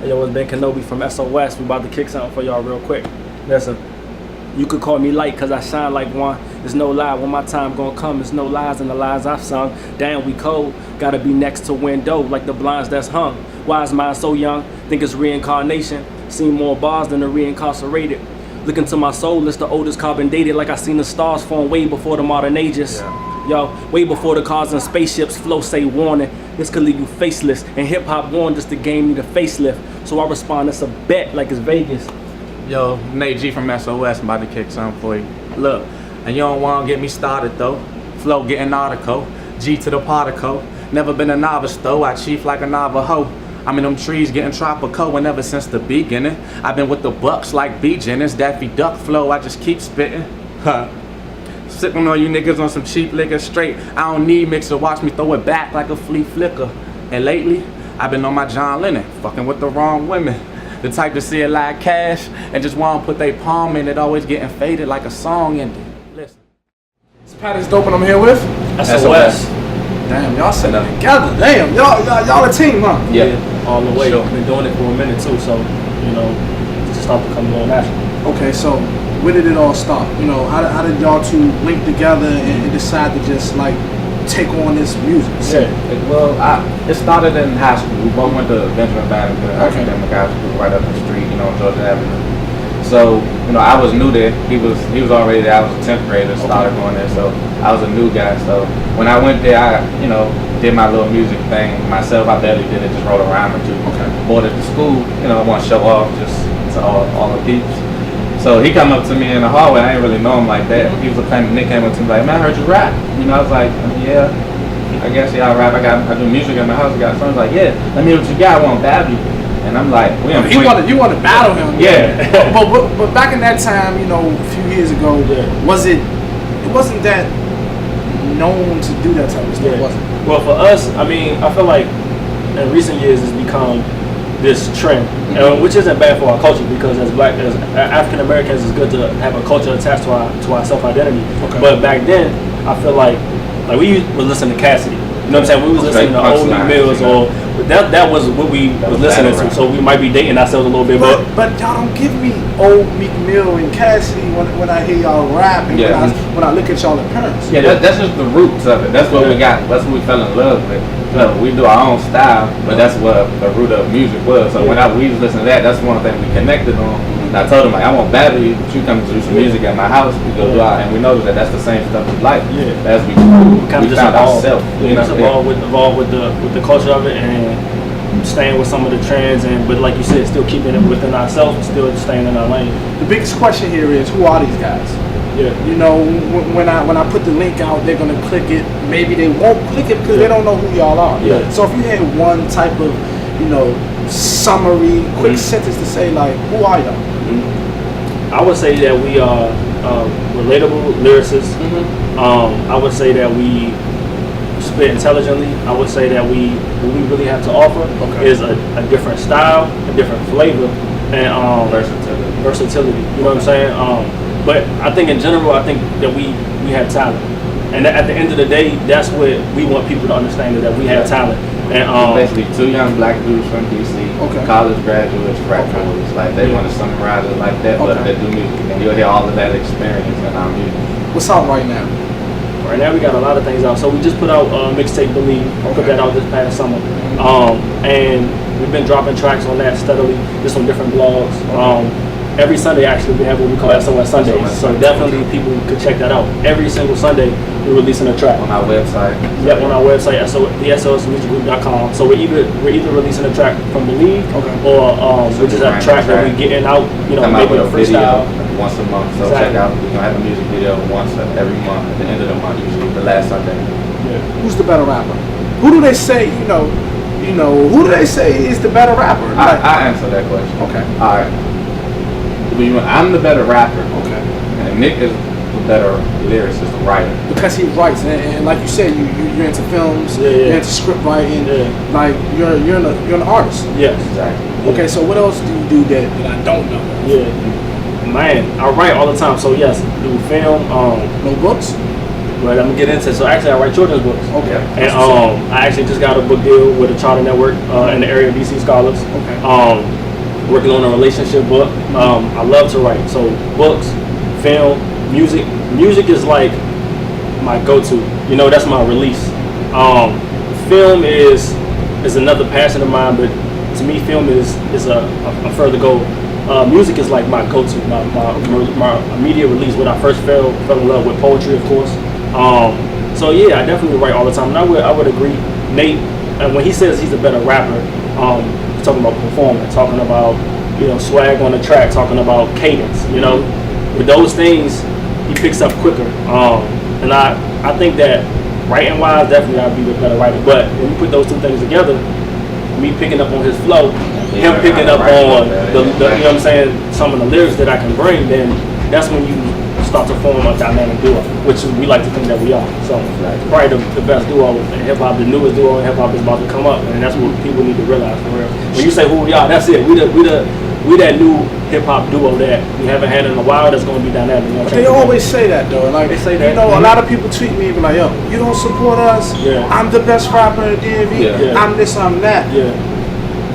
Hey, yo, it's Ben Kenobi from SOS. We about to kick something for y'all real quick. Listen, you could call me light cause I shine like one. There's no lie, when my time gonna come, there's no lies in the lies I've sung. Damn, we cold, gotta be next to window like the blinds that's hung. Wise mind so young, think it's reincarnation. Seen more bars than the reincarcerated. Look into my soul, it's the oldest carbon dated, like I seen the stars form way before the modern ages. Yo, way before the cars and spaceships flow, say warning. This could leave you faceless, and hip-hop warned us the game need a facelift. So I respond, it's a bet like it's Vegas. Yo, Nate G from SOS, I'm about to kick something for you. Look, and you don't want to get me started though. Flow getting article, G to the particle. Never been a novice though, I chief like a Navajo. I'm in them trees getting tropical, and ever since the beginning I've been with the Bucks like B. Jennings. Daffy Duck flow, I just keep spitting. Sipping on you niggas on some cheap liquor straight. I don't need mixer, watch me throw it back like a flea flicker. And lately, I've been on my John Lennon, fucking with the wrong women. The type to see it like cash and just want to put their palm in it, always getting faded like a song ending. Listen. It's PATisDOPE and I'm here with SOS. Damn, y'all said that together. Damn, y'all a team, huh? Yeah, all the way. Sure. Been doing it for a minute too, so you know, it just started becoming more natural. Okay, so where did it all start? You know, how did y'all two link together and decide to just like take on this music? Yeah, well, it started in high school. We both went to Benjamin Baptist Academic High School right up the street, you know, on Georgia Avenue. So, you know, I was new there. He was already there. I was a 10th grader, started going there. So I was a new guy. So when I went there, I, you know, did my little music thing myself. I barely did it, just wrote a rhyme or two. Bought it to school, you know, I want to show off just to all the peeps. So he come up to me in the hallway. I didn't really know him like that. He was Nick came up to me like, man, I heard you rap. You know, I was like, yeah, I guess I rap. I do music at my house. I got songs like, yeah, let me hear what you got. I want to battle you. And I'm like, you want to battle him? Yeah. but back in that time, you know, a few years ago, it wasn't that known to do that type of stuff, was it? Well, for us, I mean, I feel like in recent years it's become this trend, which isn't bad for our culture, because as African Americans, it's good to have a culture attached to our self-identity. But back then, I feel like we was listening to Cassidy. You know what I'm saying? We was listening to old Meek Mills, or that was what we was listening to. So we might be dating ourselves a little bit. But y'all don't give me old Meek Mill and Cassidy when I hear y'all rap and when I look at y'all appearance. Yeah, that's just the roots of it. That's what we got. That's what we fell in love with. So we do our own style, but that's what the root of music was. So when we was listening to that, that's one thing we connected on. And I told him, like, I won't battle you, but you come to do some music at my house. We go and we noticed that that's the same stuff we like. As we kind of just found ourselves. We just evolved with the culture of it and staying with some of the trends, but like you said, still keeping it within ourselves and still staying in our lane. The biggest question here is, who are these guys? Yeah. You know, when I put the link out, they're gonna click it. Maybe they won't click it because they don't know who y'all are. Yeah. So if you had one type of, you know, summary, quick sentence to say, like, who are y'all? I would say that we are relatable lyricists. I would say that we spit intelligently. I would say that what we really have to offer is a different style, a different flavor, and versatility. You know what I'm saying? But I think in general, I think that we have talent. And at the end of the day, that's what we want people to understand, is that we have talent. And basically two young black dudes from DC, college graduates, frat boys, like they want to summarize it like that, but they do music, and you'll hear all of that experience in our music. What's out right now? Right now we got a lot of things out. So we just put out mixtape Believe. Put that out this past summer, and we've been dropping tracks on that steadily, just on different blogs. Every Sunday, actually, we have what we call SOS Sundays. So definitely people could check that out. Every single Sunday, we're releasing a track. On our website. Yep, on our website, SOSmusicgroup.com. So we're either releasing a track from Believe, or we're just a track that we're getting out, you know, maybe a freestyle. Once a month. So check out, we're going to have a music video once every month, at the end of the month, usually the last Sunday. Who's the better rapper? Who do they say, who do they say is the better rapper? I answer that question. Okay. All right. I'm the better rapper. Okay. And Nick is the better lyricist, writer. Because he writes, and like you said, you're into films, you're into script writing, like you're an artist. Yes, exactly. Okay, so what else do you do that I don't know? Yeah. Man, I write all the time. So yes, do film. No books? But I'm gonna get into it. So actually, I write children's books. Okay. And I actually just got a book deal with a charter network in the area of DC Scholars. Okay. Working on a relationship book. I love to write. So books, film, music. Music is like my go-to. You know, that's my release. Film is another passion of mine, but to me, film is a further goal. Music is like my go-to, my immediate release. When I first fell in love with poetry, of course. So yeah, I definitely write all the time. And I would agree, Nate, when he says he's a better rapper, he's talking about performing, talking about, you know, swag on the track, talking about cadence. You know, with those things, he picks up quicker. And I think that writing wise, definitely I'd be the better writer. But when you put those two things together, me picking up on his flow, him picking up on the you know what I'm saying, some of the lyrics that I can bring, then that's when you start to form a dynamic duo, which we like to think that we are. So probably the best duo in hip hop, the newest duo in hip hop is about to come up, and that's what people need to realize for real. When you say who we are, that's it. We that new hip hop duo that we haven't had in a while that's gonna be dynamic. You know They always say that though. Like, they say that. You know, a lot of people tweet me, be like, "Yo, you don't support us. Yeah. I'm the best rapper in the DMV. Yeah. I'm this, I'm that." Yeah.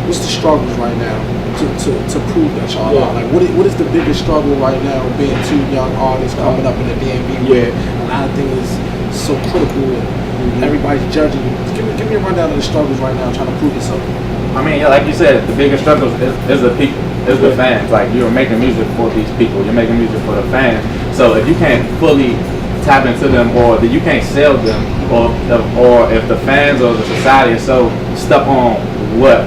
What's the struggles right now to prove that y'all Yeah. are? Like, what is the biggest struggle right now being two young artists coming up in the DMV where a lot of things is so critical and everybody's judging you? Give me a rundown of the struggles right now trying to prove yourself. I mean, yeah, like you said, the biggest struggle is the people, is the fans. Like, you're making music for these people, you're making music for the fans. So if you can't fully tap into them, or that you can't sell them, or if the fans or the society is so stuck on what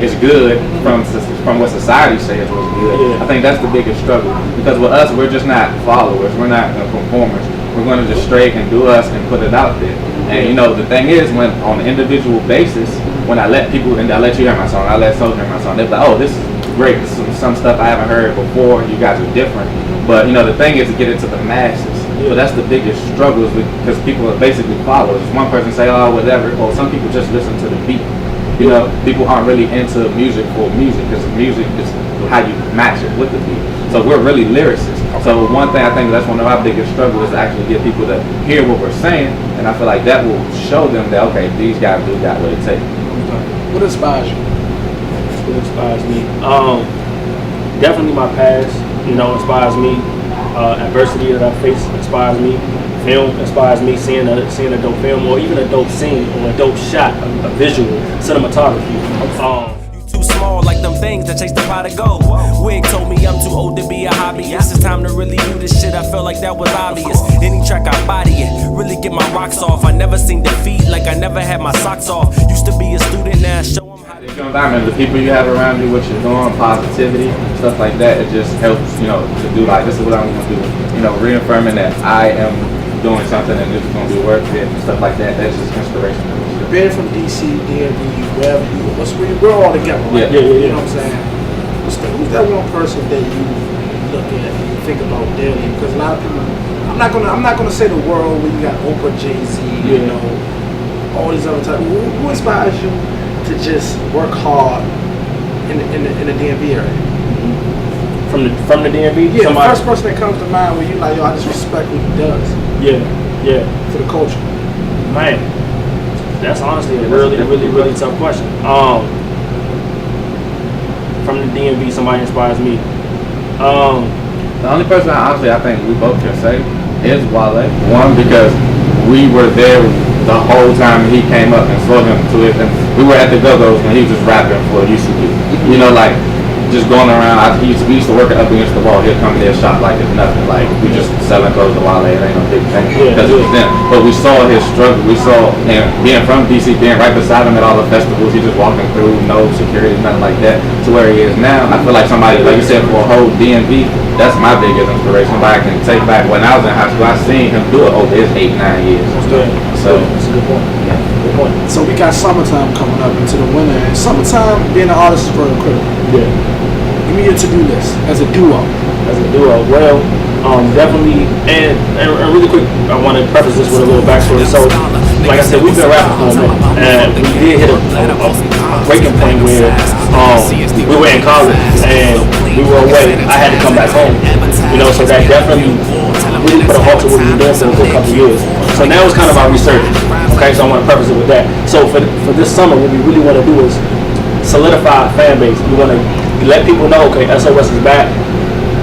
is good from what society says was good, I think that's the biggest struggle. Because with us, we're just not followers, we're not performers. We're going to just straight and do us and put it out there. And you know, the thing is, when on an individual basis, when I let people, and I let you hear my song, I let Soul hear my song, they're like, "Oh, this is great. This is some stuff I haven't heard before. You guys are different." But you know, the thing is to get it to the masses. So that's the biggest struggle, is because people are basically followers. One person say, "Oh, whatever," or some people just listen to the beat. You know, people aren't really into music for music, because music is how you match it with the beat. So we're really lyricists. So one thing I think that's one of our biggest struggles, is to actually get people to hear what we're saying, and I feel like that will show them that, okay, these guys do got what it takes. What inspires you? What inspires me? Definitely my past, you know, inspires me. Adversity that I face inspires me. Film inspires me. Seeing a dope film, or even a dope scene, or a dope shot, a visual, cinematography. You too small, like them things that chase the pot of gold. Wig told me I'm too old to be a hobbyist. It's time to really do this shit. I felt like that was obvious. Any track I body it, really get my rocks off. I never seen defeat, like I never had my socks off. Used to be a student, now I show them how to. The people you have around you, what you're doing, positivity, stuff like that, it just helps, you know, to do like, this is what I want to do. You know, reaffirming that I am doing something and this is going to be worth it and stuff like that. That's just inspiration. Being from DC, DMV, wherever we're all together, right? Yeah. You know what I'm saying? Who's that one person that you look at and you think about daily? Because a lot of people, I'm not gonna say the world where you got Oprah, Jay-Z, you know, all these other types. Who inspires you to just work hard in the DMV area? From the DMV? Yeah, the first person that comes to mind where you like, yo, I just respect what he does. Yeah. For the culture. Man, that's honestly a really tough question. From the DMV, somebody inspires me. The only person honestly I think we both can say is Wale. One, because we were there the whole time he came up and saw him to it, and we were at the Go-Go's when he was just rapping for UCB. You know, like, just going around. We used to work it up against the wall. He'll come in there shop like it's nothing. Like, we just selling clothes to Wale. It ain't no big thing because it was them. But we saw his struggle. We saw him being from DC, being right beside him at all the festivals. He just walking through, no security, nothing like that. To where he is now, I feel like somebody, like you said, for a whole DMV, that's my biggest inspiration. Somebody I can take back when I was in high school. I seen him do it over his 8-9 years. So that's a good point. Yeah. Good point. So we got summertime coming up into the winter, and summertime being an artist is very critical. Yeah. Give me your to-do list as a duo. Well, definitely, and really quick, I want to preface this with a little backstory. So, like I said, we've been rapping for a minute, and we did hit a breaking point where we were in college and we were away. I had to come back home, you know, so that definitely really put a halt to what we were doing for a good couple of years. So now it's kind of our resurgence. Okay, so I want to preface it with that. So for this summer, what we really want to do is solidify our fan base. We want to let people know, okay, SOS is back.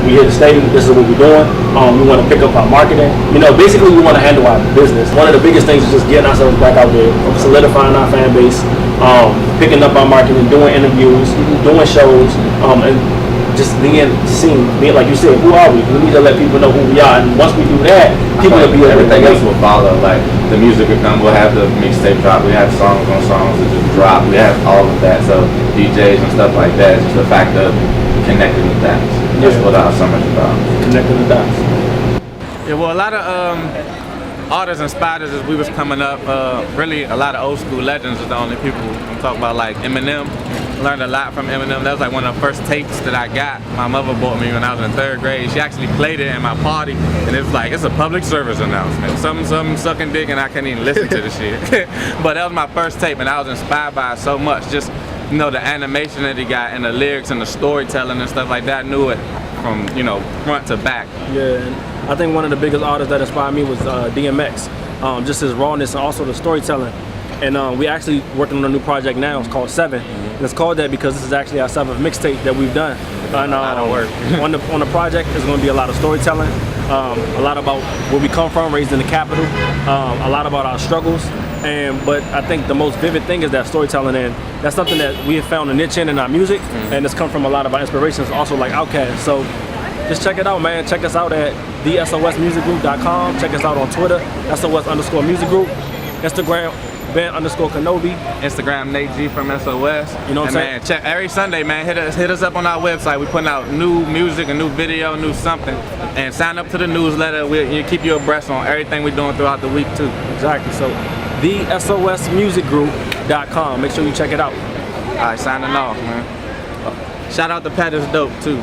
We here to stay. This is what we're doing. We want to pick up our marketing. You know, basically we want to handle our business. One of the biggest things is just getting ourselves back out there, solidifying our fan base, picking up our marketing, doing interviews, doing shows, and just being seen. Being like you said, who are we? We need to let people know who we are. And once we do that, people will be everything else will follow. Like the music will come. We'll have the mixtape drop. We have songs on songs that just drop. We have all of that. So DJs and stuff like that. It's just the fact of connecting with that. That's what our summer's about. Connecting the dots. Yeah, well, a lot of artists inspired us as we was coming up. Really, a lot of old school legends is the only people I'm talking about. Like Eminem, learned a lot from Eminem. That was like one of the first tapes that I got. My mother bought me when I was in 3rd grade. She actually played it in my party, and it was like, it's a public service announcement. Something sucking dick, and I couldn't even listen to the shit. But that was my first tape, and I was inspired by it so much. Just, you know, the animation that he got, and the lyrics, and the storytelling and stuff like that. I knew it from, you know, front to back. Yeah, and I think one of the biggest artists that inspired me was DMX. Just his rawness and also the storytelling. And we actually working on a new project now. It's called 7. And it's called that because this is actually our 7th mixtape that we've done. And a lot of work. on the project, there's going to be a lot of storytelling, a lot about where we come from, raised in the capital, a lot about our struggles. But I think the most vivid thing is that storytelling, and that's something that we have found a niche in our music, and it's come from a lot of our inspirations, also like Outkast. So just check it out, man. Check us out at SOSmusicgroup.com. Check us out on Twitter, SOS_Music Group, Instagram, Ben_Kenobi, Instagram, Nate G from SOS. You know what I'm saying? Man, check every Sunday, man. Hit us up on our website. We're putting out new music, a new video, new something. And sign up to the newsletter. We'll keep you abreast on everything we're doing throughout the week too. Exactly. So SOSmusicgroup.com. Make sure you check it out. All right, signing off, man. Shout out to PATisDOPE too.